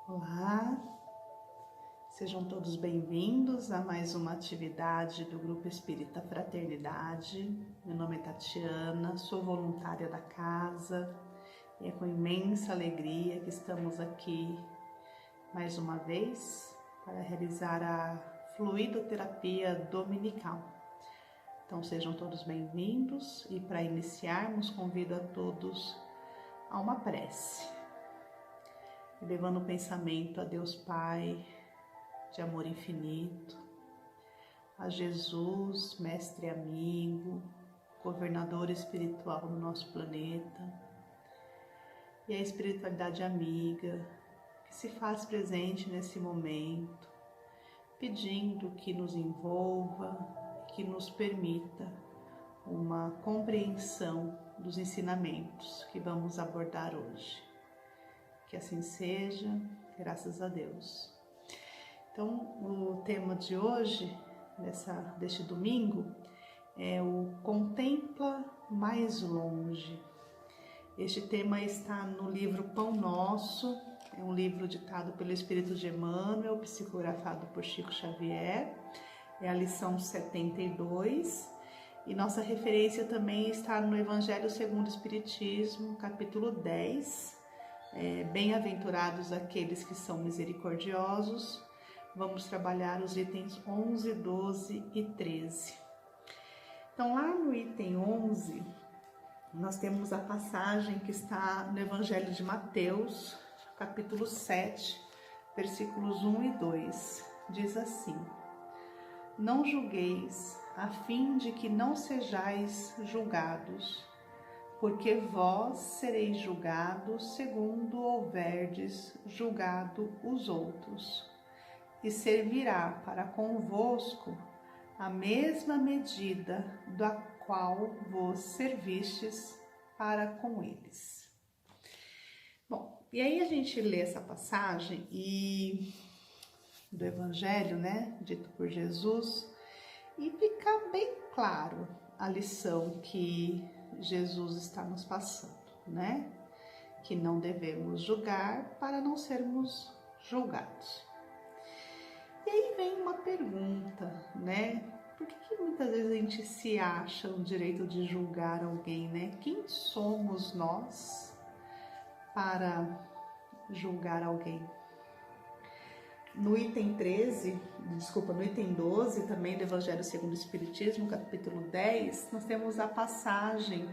Olá, sejam todos bem-vindos a mais uma atividade do Grupo Espírita Fraternidade. Meu nome é Tatiana, sou voluntária da casa e é com imensa alegria que estamos aqui mais uma vez para realizar a fluidoterapia dominical. Então sejam todos bem-vindos e para iniciarmos convido a todos a uma prece. Levando o pensamento a Deus Pai, de amor infinito, a Jesus, mestre amigo, governador espiritual do nosso planeta, e a espiritualidade amiga que se faz presente nesse momento, pedindo que nos envolva, que nos permita uma compreensão dos ensinamentos que vamos abordar hoje. Que assim seja, graças a Deus. Então, o tema de hoje, deste domingo, é o Contempla Mais Longe. Este tema está no livro Pão Nosso, é um livro ditado pelo Espírito de Emmanuel, psicografado por Chico Xavier, é a lição 72, e nossa referência também está no Evangelho segundo o Espiritismo, capítulo 10, Bem-aventurados aqueles que são misericordiosos. Vamos trabalhar os itens 11, 12 e 13. Então, lá no item 11, nós temos a passagem que está no Evangelho de Mateus, capítulo 7, versículos 1 e 2. Diz assim: Não julgueis, a fim de que não sejais julgados, porque vós sereis julgados segundo houverdes julgado os outros, e servirá para convosco a mesma medida da qual vos servistes para com eles. Bom, e aí a gente lê essa passagem do Evangelho, dito por Jesus, e fica bem claro a lição que Jesus está nos passando, Que não devemos julgar para não sermos julgados. E aí vem uma pergunta, Por que muitas vezes a gente se acha o direito de julgar alguém, Quem somos nós para julgar alguém? No item 12 também do Evangelho segundo o Espiritismo, capítulo 10, nós temos a passagem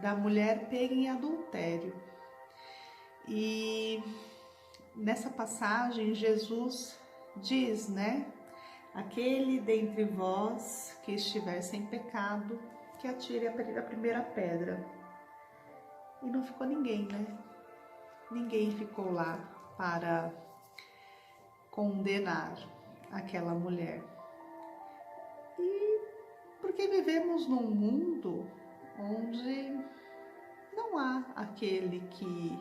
da mulher pega em adultério. E nessa passagem Jesus diz, Aquele dentre vós que estiver sem pecado, que atire a primeira pedra. E não ficou ninguém, Ninguém ficou lá para condenar aquela mulher. E porque vivemos num mundo onde não há aquele que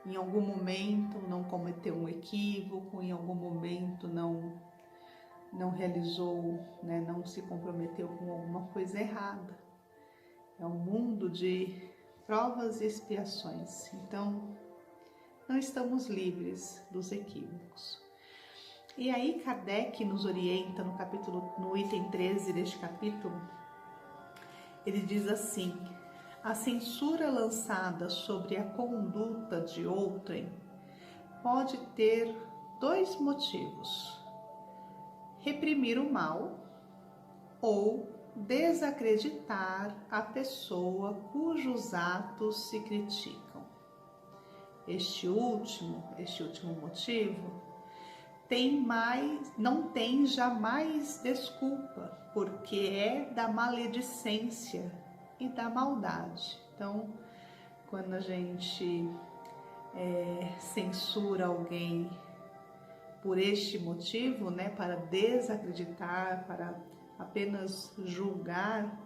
em algum momento não cometeu um equívoco, em algum momento não realizou, não se comprometeu com alguma coisa errada. É um mundo de provas e expiações. Então, não estamos livres dos equívocos. E aí Kardec nos orienta no item 13 deste capítulo. Ele diz assim: a censura lançada sobre a conduta de outrem pode ter dois motivos: reprimir o mal ou desacreditar a pessoa cujos atos se criticam. Este último motivo não tem jamais desculpa, porque é da maledicência e da maldade. Então, quando a gente censura alguém por este motivo, para desacreditar, para apenas julgar,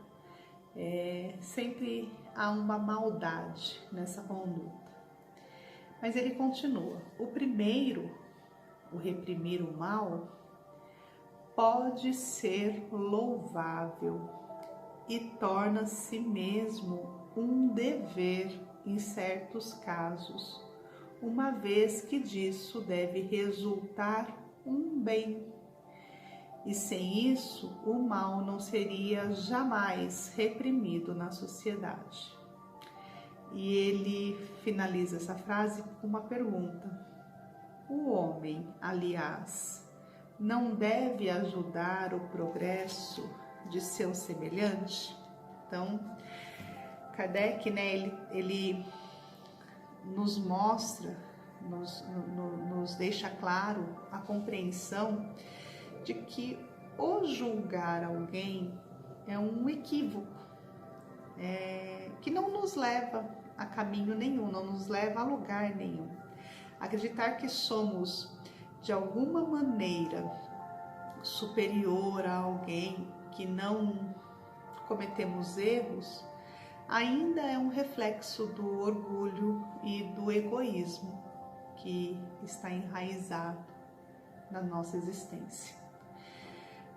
sempre há uma maldade nessa conduta. Mas ele continua: o reprimir o mal, pode ser louvável e torna-se mesmo um dever em certos casos, uma vez que disso deve resultar um bem. E sem isso, o mal não seria jamais reprimido na sociedade. E ele finaliza essa frase com uma pergunta: o homem, aliás, não deve ajudar o progresso de seu semelhante? Então, Kardec, né, ele nos mostra, nos deixa claro a compreensão de que o julgar alguém é um equívoco, que não nos leva a caminho nenhum, não nos leva a lugar nenhum. Acreditar que somos de alguma maneira superior a alguém, que não cometemos erros, ainda é um reflexo do orgulho e do egoísmo que está enraizado na nossa existência.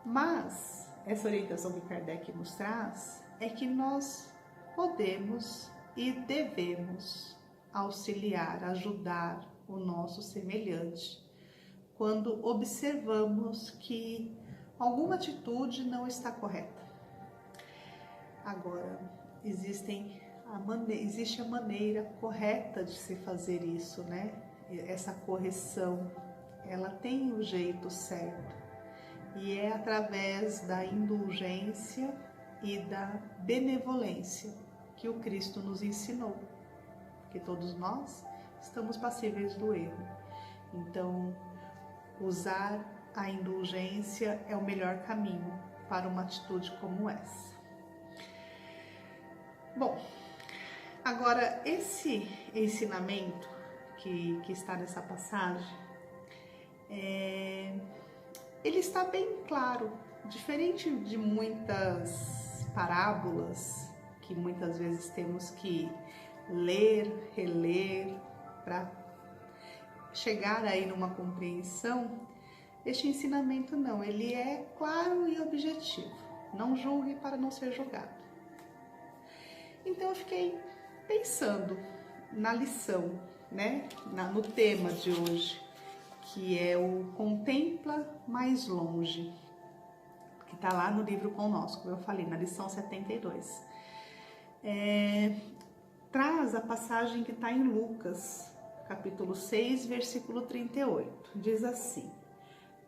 Mas essa orientação que Kardec nos traz é que nós podemos e devemos auxiliar, ajudar o nosso semelhante quando observamos que alguma atitude não está correta. Agora, existe a maneira correta de se fazer isso, né? Essa correção, ela tem o jeito certo, e é através da indulgência e da benevolência que o Cristo nos ensinou, que todos nós estamos passíveis do erro. Então, usar a indulgência é o melhor caminho para uma atitude como essa. Bom, agora esse ensinamento que está nessa passagem, ele está bem claro, diferente de muitas parábolas que muitas vezes temos que ler, reler para chegar aí numa compreensão. Este ensinamento não, ele é claro e objetivo. Não julgue para não ser julgado. Então eu fiquei pensando na lição, né, no tema de hoje, que é o Contempla Mais Longe, que está lá no livro Conosco, como eu falei, na lição 72. Traz a passagem que está em Lucas, capítulo 6, versículo 38. Diz assim: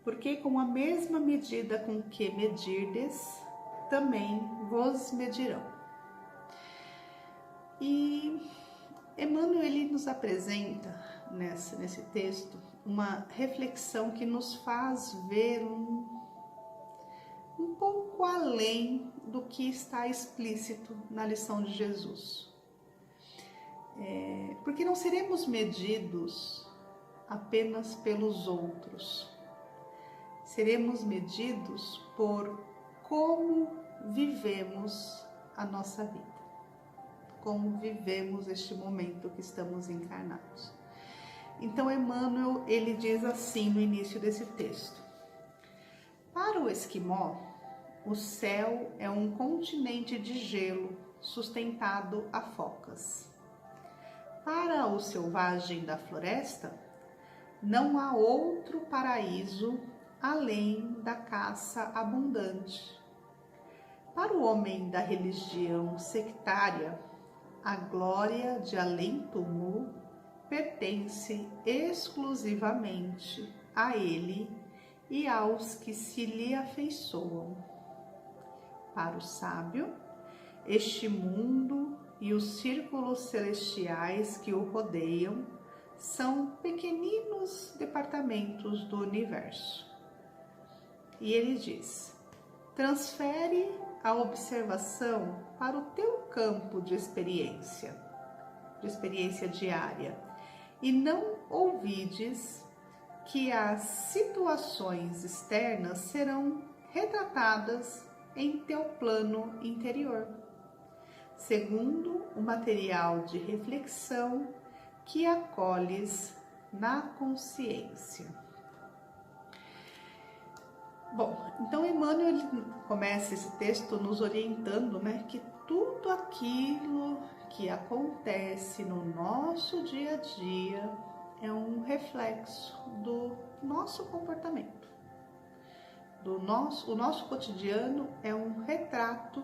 porque com a mesma medida com que medirdes, também vos medirão. E Emmanuel, ele nos apresenta nesse texto uma reflexão que nos faz ver um pouco além do que está explícito na lição de Jesus. Porque não seremos medidos apenas pelos outros, seremos medidos por como vivemos a nossa vida, como vivemos este momento que estamos encarnados. Então Emmanuel, ele diz assim no início desse texto: para o esquimó, o céu é um continente de gelo sustentado a focas. Para o selvagem da floresta, não há outro paraíso além da caça abundante. Para o homem da religião sectária, a glória de além-túmulo pertence exclusivamente a ele e aos que se lhe afeiçoam. Para o sábio, este mundo e os círculos celestiais que o rodeiam são pequeninos departamentos do universo. E ele diz: transfere a observação para o teu campo de experiência diária, e não ouvides que as situações externas serão retratadas em teu plano interior, segundo o material de reflexão que acolhes na consciência. Bom, então Emmanuel, ele começa esse texto nos orientando, né, que tudo aquilo que acontece no nosso dia a dia é um reflexo do nosso comportamento. O nosso cotidiano é um retrato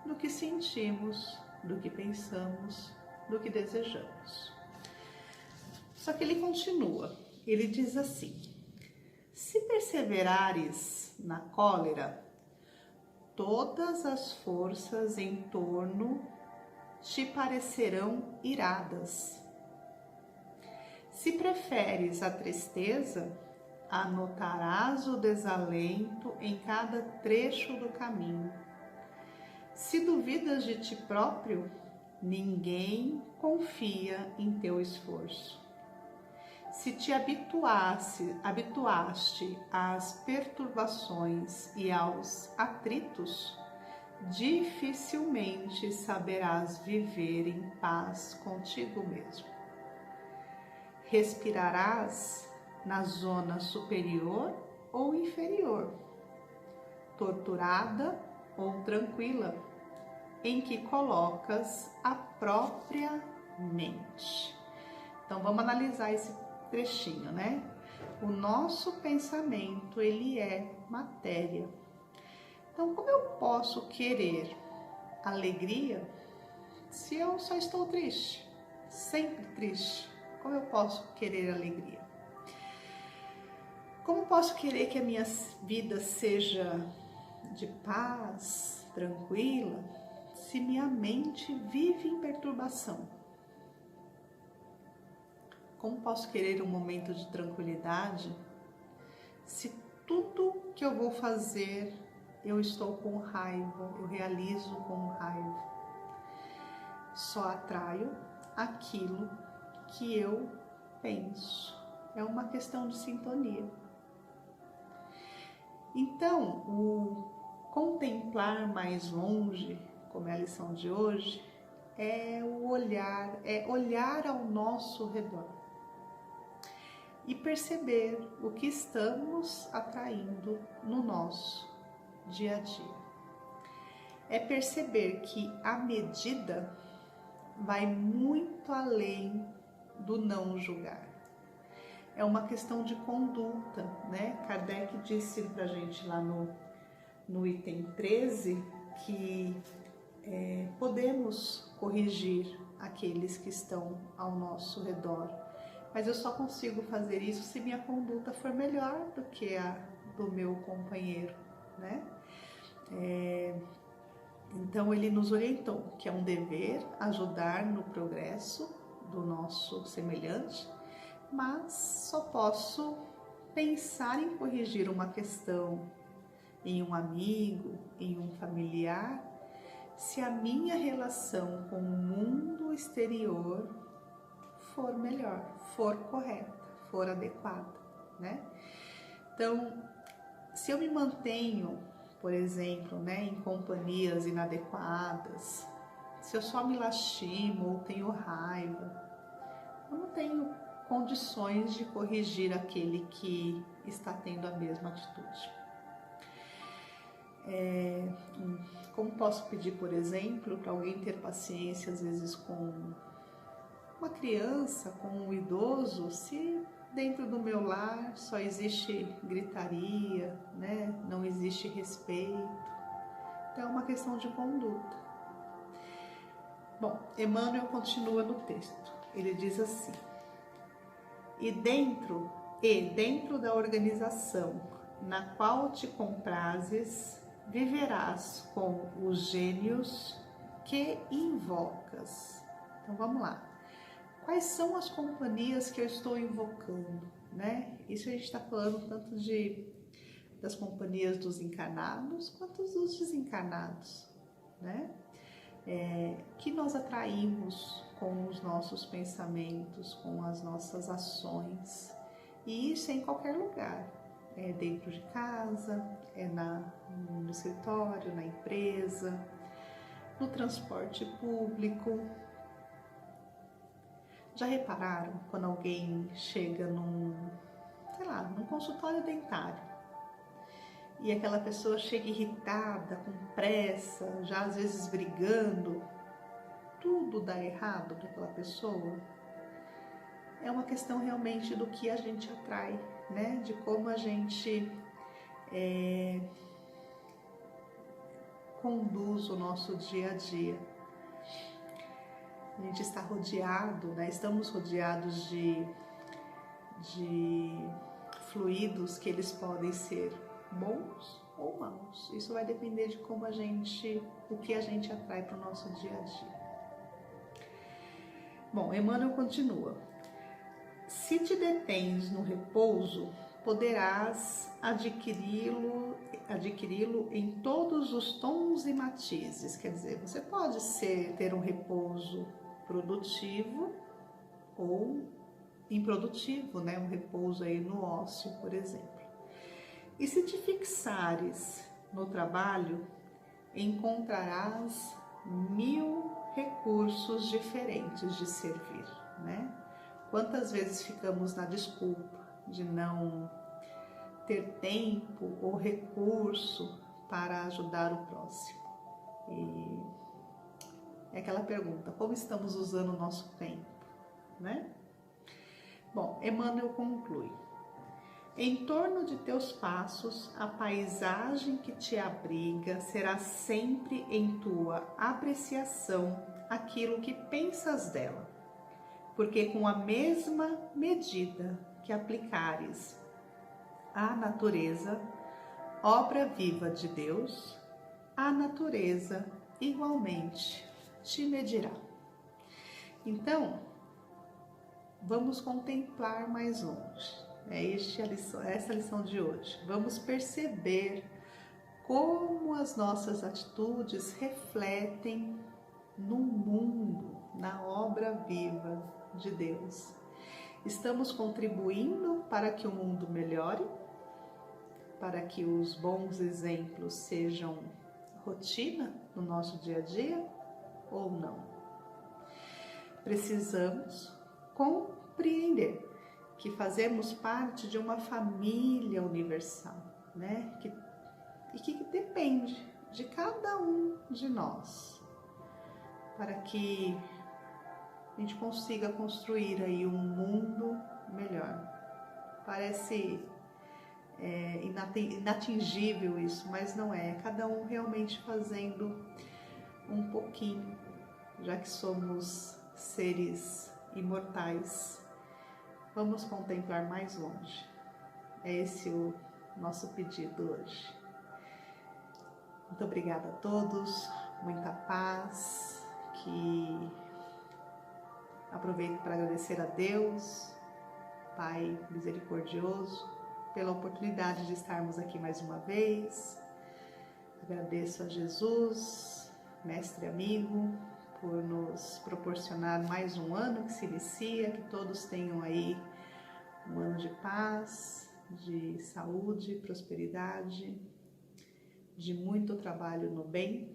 do que sentimos, do que pensamos, do que desejamos. Só que ele continua, ele diz assim: se perseverares na cólera, todas as forças em torno te parecerão iradas. Se preferes a tristeza, anotarás o desalento em cada trecho do caminho. Se duvidas de ti próprio, ninguém confia em teu esforço. Se te habituaste às perturbações e aos atritos, dificilmente saberás viver em paz contigo mesmo. Respirarás na zona superior ou inferior, torturada ou tranquila, em que colocas a própria mente. Então vamos analisar esse trechinho, né? O nosso pensamento, ele é matéria. Então, como eu posso querer alegria se eu só estou triste, sempre triste? Como eu posso querer alegria? Como posso querer que a minha vida seja de paz, tranquila, se minha mente vive em perturbação? Como posso querer um momento de tranquilidade se tudo que eu vou fazer eu estou com raiva, eu realizo com raiva? Só atraio aquilo que eu penso. É uma questão de sintonia. Então, o contemplar mais longe, como é a lição de hoje, é olhar ao nosso redor e perceber o que estamos atraindo no nosso dia a dia. É perceber que a medida vai muito além do não julgar. É uma questão de conduta, né? Kardec disse pra gente lá no item 13 que podemos corrigir aqueles que estão ao nosso redor, mas eu só consigo fazer isso se minha conduta for melhor do que a do meu companheiro, né? Então ele nos orientou que é um dever ajudar no progresso do nosso semelhante, mas só posso pensar em corrigir uma questão em um amigo, em um familiar, se a minha relação com o mundo exterior for melhor, for correta, for adequada, né? Então, se eu me mantenho, por exemplo, né, em companhias inadequadas, se eu só me lastimo ou tenho raiva, eu não tenho condições de corrigir aquele que está tendo a mesma atitude. Como posso pedir, por exemplo, para alguém ter paciência, às vezes, com uma criança, com um idoso, se dentro do meu lar só existe gritaria, né? Não existe respeito? Então é uma questão de conduta. Bom, Emmanuel continua no texto. Ele diz assim: E dentro da organização na qual te comprazes, viverás com os gênios que invocas. Então vamos lá. Quais são as companhias que eu estou invocando, né? Isso a gente está falando tanto das companhias dos encarnados quanto dos desencarnados, né? Que nós atraímos com os nossos pensamentos, com as nossas ações. E isso é em qualquer lugar. É dentro de casa, no escritório, na empresa, no transporte público. Já repararam quando alguém chega num consultório dentário e aquela pessoa chega irritada, com pressa, já às vezes brigando, tudo dá errado para aquela pessoa? é uma questão realmente do que a gente atrai, né? De como a gente conduz o nosso dia a dia. A gente está rodeado, né? Estamos rodeados de fluidos que eles podem ser bons ou maus. Isso vai depender de como o que a gente atrai para o nosso dia a dia. Bom, Emmanuel continua. Se te detens no repouso, poderás adquiri-lo em todos os tons e matizes. Quer dizer, você pode ter um repouso produtivo ou improdutivo, né? Um repouso aí no ócio, por exemplo. E se te fixares no trabalho, encontrarás 1000 recursos diferentes de servir, né? Quantas vezes ficamos na desculpa de não ter tempo ou recurso para ajudar o próximo? E é aquela pergunta, como estamos usando o nosso tempo, né? Bom, Emmanuel conclui. Em torno de teus passos, a paisagem que te abriga será sempre em tua apreciação aquilo que pensas dela, porque com a mesma medida que aplicares à natureza, obra viva de Deus, a natureza igualmente te medirá. Então, vamos contemplar mais longe. Essa a lição de hoje. Vamos perceber como as nossas atitudes refletem no mundo, na obra viva de Deus. Estamos contribuindo para que o mundo melhore, para que os bons exemplos sejam rotina no nosso dia a dia ou não? Precisamos compreender que fazemos parte de uma família universal, né? E que depende de cada um de nós para que a gente consiga construir aí um mundo melhor. Parece inatingível isso, mas não é. Cada um realmente fazendo um pouquinho, já que somos seres imortais. Vamos contemplar mais longe. É esse o nosso pedido hoje. Muito obrigada a todos, muita paz, que aproveito para agradecer a Deus, Pai misericordioso, pela oportunidade de estarmos aqui mais uma vez. Agradeço a Jesus, mestre amigo, por nos proporcionar mais um ano que se inicia, que todos tenham aí um ano de paz, de saúde, prosperidade, de muito trabalho no bem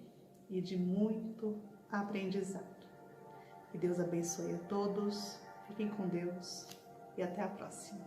e de muito aprendizado. Que Deus abençoe a todos, fiquem com Deus e até a próxima.